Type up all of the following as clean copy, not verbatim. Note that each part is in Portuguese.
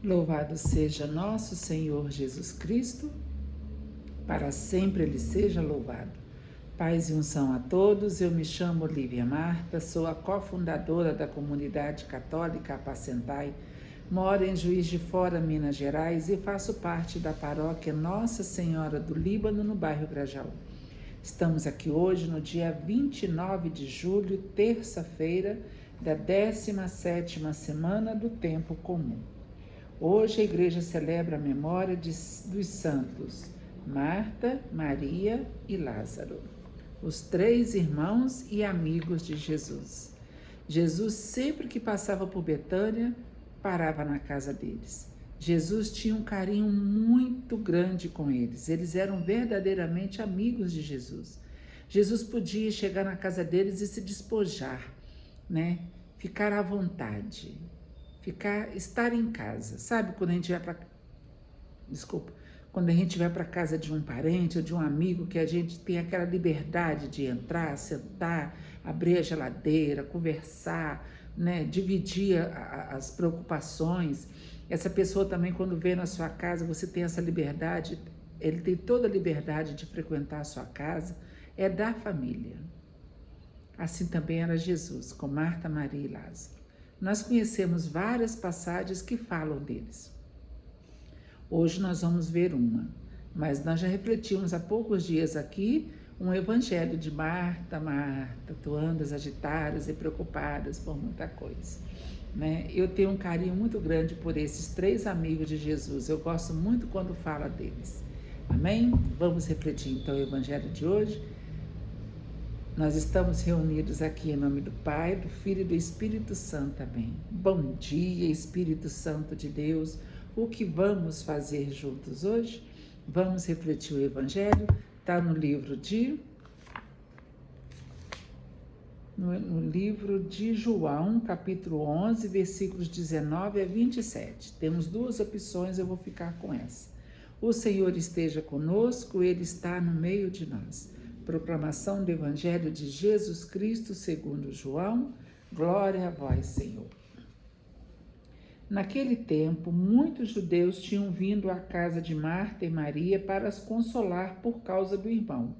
Louvado seja nosso Senhor Jesus Cristo, para sempre Ele seja louvado. Paz e unção a todos, eu me chamo Lívia Marta, sou a cofundadora da comunidade católica Apacentai, moro em Juiz de Fora, Minas Gerais e faço parte da paróquia Nossa Senhora do Líbano, no bairro Grajaú. Estamos aqui hoje no dia 29 de julho, terça-feira da 17ª semana do Tempo Comum. Hoje a igreja celebra a memória dos santos Marta, Maria e Lázaro, os 3 irmãos e amigos de Jesus. Jesus, sempre que passava por Betânia, parava na casa deles. Jesus tinha um carinho muito grande com eles. Eles eram verdadeiramente amigos de Jesus. Jesus podia chegar na casa deles e se despojar, né? Ficar à vontade. Estar em casa. Sabe quando a gente vai para casa de um parente ou de um amigo, que a gente tem aquela liberdade de entrar, sentar, abrir a geladeira, conversar, né? Dividir as preocupações. Essa pessoa também, quando vem na sua casa, você tem essa liberdade, ele tem toda a liberdade de frequentar a sua casa, é da família. Assim também era Jesus, com Marta, Maria e Lázaro. Nós conhecemos várias passagens que falam deles. Hoje nós vamos ver uma, mas nós já refletimos há poucos dias aqui um evangelho de Marta, tu andas agitadas e preocupadas por muita coisa, né? Eu tenho um carinho muito grande por esses 3 amigos de Jesus, eu gosto muito quando fala deles, amém? Vamos refletir então o evangelho de hoje. Nós estamos reunidos aqui em nome do Pai, do Filho e do Espírito Santo, amém. Bom dia, Espírito Santo de Deus. O que vamos fazer juntos hoje? Vamos refletir o Evangelho. Está no livro de João, capítulo 11, versículos 19 a 27. Temos 2 opções, eu vou ficar com essa. O Senhor esteja conosco, Ele está no meio de nós. Proclamação do Evangelho de Jesus Cristo segundo João. Glória a vós, Senhor. Naquele tempo, muitos judeus tinham vindo à casa de Marta e Maria para as consolar por causa do irmão.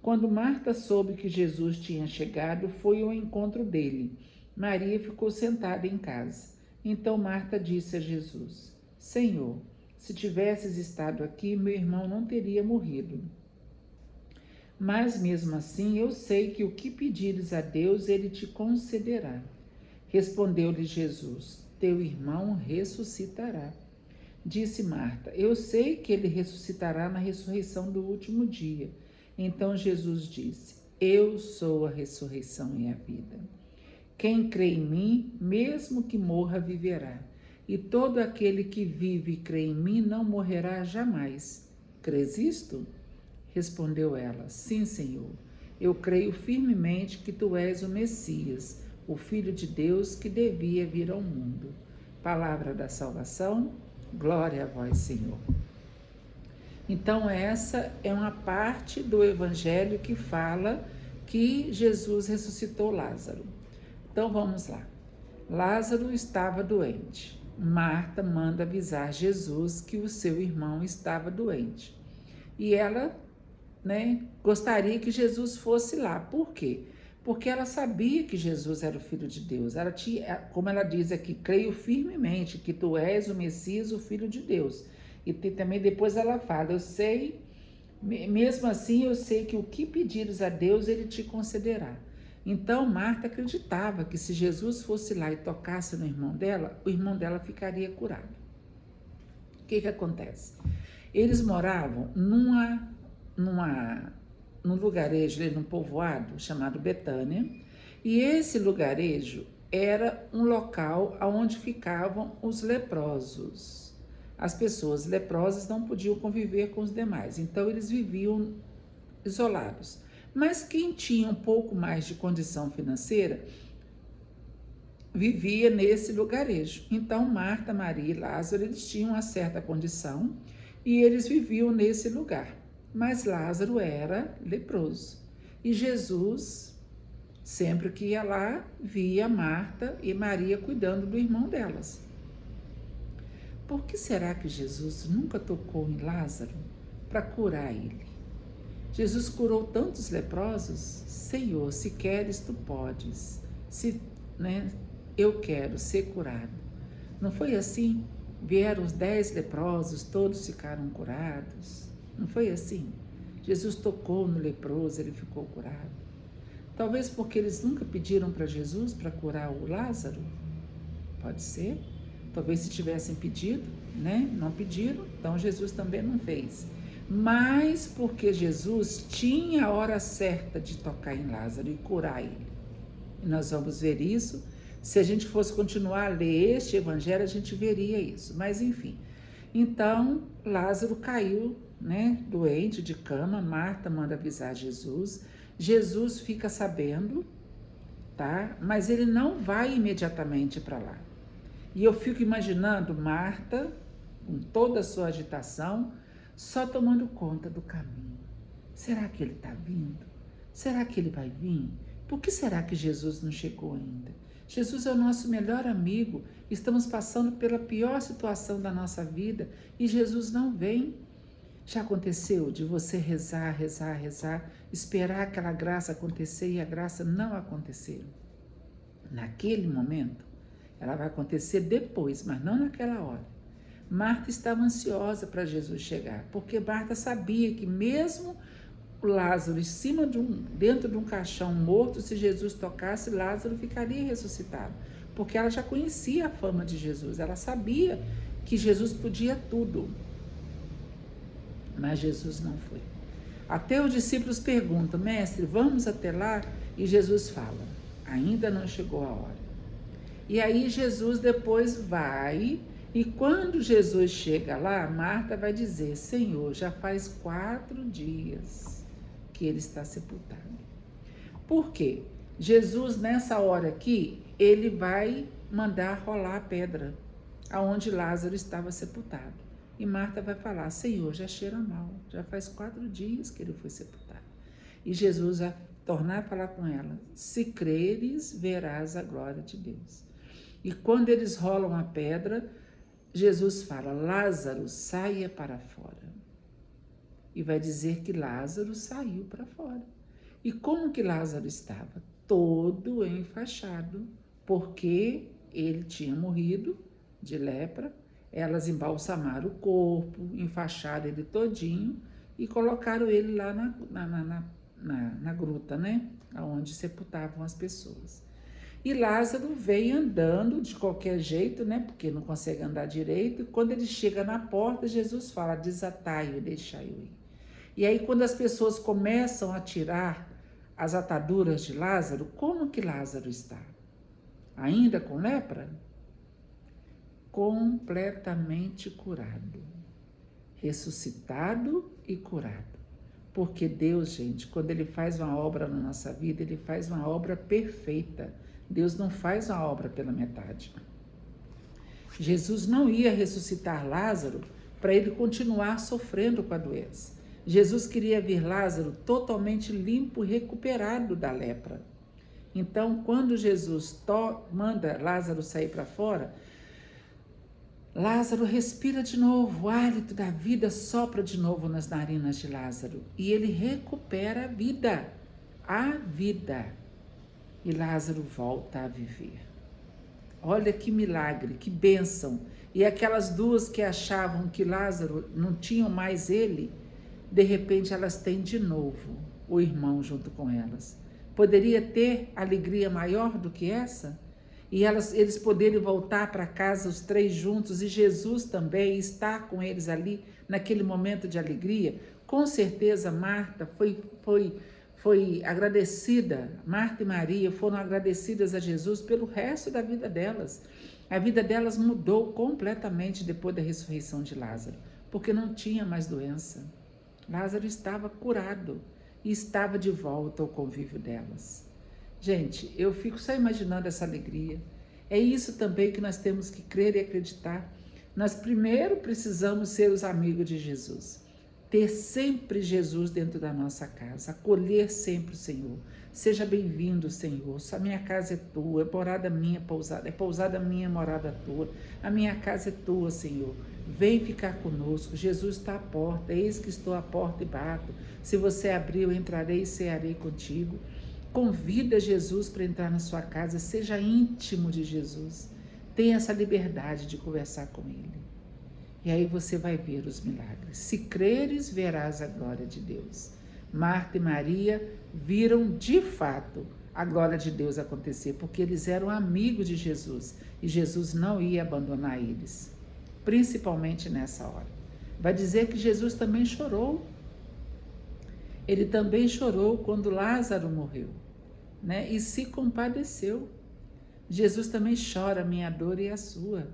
Quando Marta soube que Jesus tinha chegado, foi ao encontro dele. Maria ficou sentada em casa. Então Marta disse a Jesus: Senhor, se tivesses estado aqui, meu irmão não teria morrido. Mas mesmo assim, eu sei que o que pedires a Deus, Ele te concederá. Respondeu-lhe Jesus: Teu irmão ressuscitará. Disse Marta: Eu sei que ele ressuscitará na ressurreição do último dia. Então Jesus disse: Eu sou a ressurreição e a vida. Quem crê em mim, mesmo que morra, viverá. E todo aquele que vive e crê em mim não morrerá jamais. Crês isto? Respondeu ela: Sim, Senhor. Eu creio firmemente que tu és o Messias, o Filho de Deus que devia vir ao mundo. Palavra da salvação, glória a vós, Senhor. Então essa é uma parte do Evangelho que fala que Jesus ressuscitou Lázaro. Então vamos lá. Lázaro estava doente. Marta manda avisar Jesus que o seu irmão estava doente. E ela, gostaria que Jesus fosse lá. Por quê? Porque ela sabia que Jesus era o Filho de Deus. Ela tinha, como ela diz aqui, creio firmemente que tu és o Messias, o Filho de Deus. E também depois ela fala, eu sei, mesmo assim eu sei que o que pedires a Deus, Ele te concederá. Então Marta acreditava que se Jesus fosse lá e tocasse no irmão dela, o irmão dela ficaria curado. O que acontece? Eles moravam num lugarejo, num povoado chamado Betânia, e esse lugarejo era um local onde ficavam os leprosos. As pessoas leprosas não podiam conviver com os demais, então eles viviam isolados. Mas quem tinha um pouco mais de condição financeira vivia nesse lugarejo. Então Marta, Maria e Lázaro, eles tinham uma certa condição e eles viviam nesse lugar. Mas Lázaro era leproso. E Jesus, sempre que ia lá, via Marta e Maria cuidando do irmão delas. por que será que Jesus nunca tocou em Lázaro para curar ele? Jesus curou tantos leprosos. Senhor, se queres, tu podes. Eu quero ser curado. Não foi assim? Vieram os 10 leprosos, todos ficaram curados. Não foi assim? Jesus tocou no leproso, ele ficou curado. Talvez porque eles nunca pediram para Jesus para curar o Lázaro. Pode ser. Talvez se tivessem pedido, não pediram, então Jesus também não fez. Mas porque Jesus tinha a hora certa de tocar em Lázaro e curar ele. E nós vamos ver isso. Se a gente fosse continuar a ler este evangelho, a gente veria isso. Mas enfim. Então, Lázaro caiu, doente de cama. Marta manda avisar Jesus. Jesus fica sabendo, tá? Mas ele não vai imediatamente para lá. E eu fico imaginando Marta, com toda a sua agitação, só tomando conta do caminho. Será que ele está vindo? Será que ele vai vir? Por que será que Jesus não chegou ainda? Jesus é o nosso melhor amigo. Estamos passando pela pior situação da nossa vida e Jesus não vem. Já aconteceu de você rezar, esperar aquela graça acontecer e a graça não acontecer? Naquele momento, ela vai acontecer depois, mas não naquela hora. Marta estava ansiosa para Jesus chegar, porque Marta sabia que mesmo Lázaro dentro de um caixão morto, se Jesus tocasse, Lázaro ficaria ressuscitado, porque ela já conhecia a fama de Jesus, ela sabia que Jesus podia tudo. Mas Jesus não foi. Até os discípulos perguntam: mestre, vamos até lá? E Jesus fala: ainda não chegou a hora. E aí Jesus depois vai, e quando Jesus chega lá, Marta vai dizer: Senhor, já faz 4 dias que ele está sepultado. Por quê? Jesus, nessa hora aqui, ele vai mandar rolar a pedra aonde Lázaro estava sepultado. E Marta vai falar: Senhor, já cheira mal, já faz 4 dias que ele foi sepultado. E Jesus vai tornar a falar com ela: se creres, verás a glória de Deus. E quando eles rolam a pedra, Jesus fala: Lázaro, saia para fora. E vai dizer que Lázaro saiu para fora. E como que Lázaro estava? Todo enfaixado, porque ele tinha morrido de lepra. Elas embalsamaram o corpo, enfaixaram ele todinho e colocaram ele lá na gruta, onde sepultavam as pessoas. E Lázaro veio andando de qualquer jeito, porque não consegue andar direito. E quando ele chega na porta, Jesus fala: desatai-o e deixai-o ir. E aí, quando as pessoas começam a tirar as ataduras de Lázaro, como que Lázaro está? Ainda com lepra? Completamente curado, ressuscitado e curado. Porque Deus, gente, quando ele faz uma obra na nossa vida, ele faz uma obra perfeita. Deus não faz uma obra pela metade. Jesus não ia ressuscitar Lázaro para ele continuar sofrendo com a doença. Jesus queria ver Lázaro totalmente limpo e recuperado da lepra. Então, quando Jesus manda Lázaro sair para fora, Lázaro respira de novo, o hálito da vida sopra de novo nas narinas de Lázaro e ele recupera a vida. E Lázaro volta a viver. Olha que milagre, que bênção. E aquelas duas que achavam que Lázaro não tinham mais ele, de repente elas têm de novo o irmão junto com elas. Poderia ter alegria maior do que essa? E eles poderem voltar para casa os 3 juntos e Jesus também estar com eles ali naquele momento de alegria. Com certeza Marta foi agradecida, Marta e Maria foram agradecidas a Jesus pelo resto da vida delas. A vida delas mudou completamente depois da ressurreição de Lázaro, porque não tinha mais doença. Lázaro estava curado e estava de volta ao convívio delas. Gente, eu fico só imaginando essa alegria. É isso também que nós temos que crer e acreditar. Nós primeiro precisamos ser os amigos de Jesus. ter sempre Jesus dentro da nossa casa, acolher sempre o Senhor. Seja bem-vindo, Senhor. A minha casa é tua, é morada minha, é pousada minha, morada tua. A minha casa é tua, Senhor. Vem ficar conosco. Jesus está à porta. Eis que estou à porta e bato. Se você abrir, eu entrarei e cearei contigo. Convida Jesus para entrar na sua casa. Seja íntimo de Jesus. Tenha essa liberdade de conversar com Ele. E aí você vai ver os milagres. Se creres, verás a glória de Deus. Marta e Maria viram de fato a glória de Deus acontecer, porque eles eram amigos de Jesus e Jesus não ia abandonar eles, principalmente nessa hora. Vai dizer que Jesus também chorou. Ele também chorou quando Lázaro morreu, né? E se compadeceu. Jesus também chora a minha dor e a sua.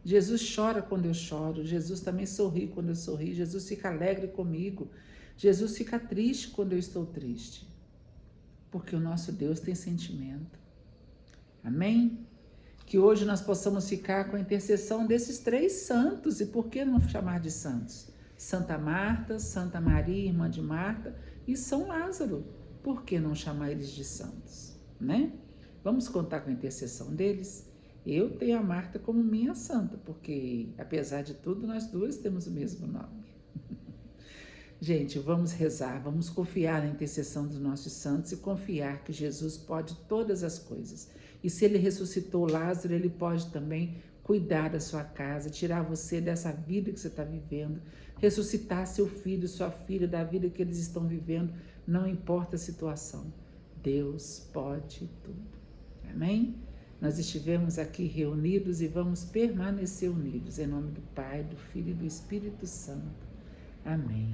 Jesus chora quando eu choro, Jesus também sorri quando eu sorri, Jesus fica alegre comigo, Jesus fica triste quando eu estou triste, porque o nosso Deus tem sentimento. Amém? Que hoje nós possamos ficar com a intercessão desses 3 santos, e por que não chamar de santos? Santa Marta, Santa Maria, irmã de Marta, e São Lázaro, por que não chamar eles de santos, né? Vamos contar com a intercessão deles? Eu tenho a Marta como minha santa, porque, apesar de tudo, nós duas temos o mesmo nome. Gente, vamos rezar, vamos confiar na intercessão dos nossos santos e confiar que Jesus pode todas as coisas. E se Ele ressuscitou Lázaro, Ele pode também cuidar da sua casa, tirar você dessa vida que você está vivendo, ressuscitar seu filho, sua filha, da vida que eles estão vivendo, não importa a situação. Deus pode tudo. Amém? Nós estivemos aqui reunidos e vamos permanecer unidos. Em nome do Pai, do Filho e do Espírito Santo. Amém.